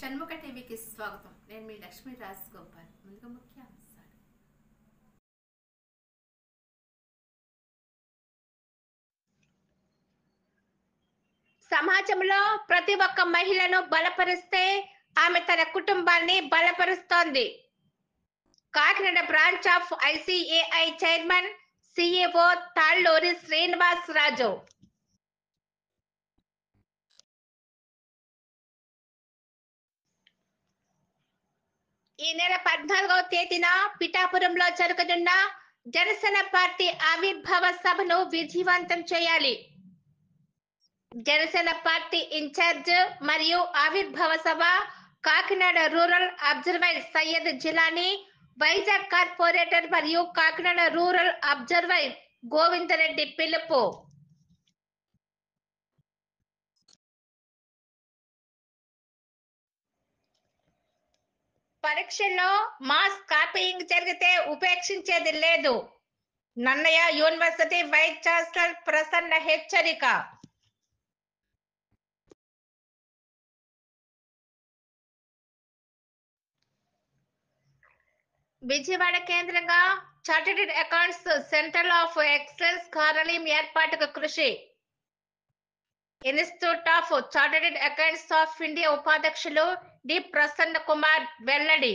షణ్ముఖ టీవీకి స్వాగతం. నేను మీ లక్ష్మీ రాజగోపాల్. ముందుగా ముఖ్యాంశాలు. సమాజంలో ప్రతి ఒక్క మహిళను బలపరిస్తే ఆమె తన కుటుంబాన్ని బలపరుస్తోంది. Kakinada branch of ICAI chairman CEO Talluri Srinivas Raju. ఈ నెల 14వ తేదీన పిఠాపురంలో జరగనున్న జనసేన పార్టీ ఆవిర్భావ సభను విజయవంతం చేయాలి. జనసేన పార్టీ ఇన్ఛార్జ్ మరియు ఆవిర్భావ సభ Kakinada rural observer Syed Jilani, Vizag corporator మరియు కాకినాడ రూరల్ అబ్జర్వర్ గోవిందరెడ్డి పిలుపు. పరీక్షల్లో మాస్ కాపీయింగ్ జరిగితే ఉపేక్షించేది లేదు. Nannaya university vice chancellor Prasanna హెచ్చరిక. విజయవాడ కేంద్రంగా chartered accounts centre of excellence కార్యాలయం ఏర్పాటుకు కృషి. Institute of chartered accounts of India ఉపాధ్యక్షులు డి ప్రసన్న కుమార్ వెల్లడి.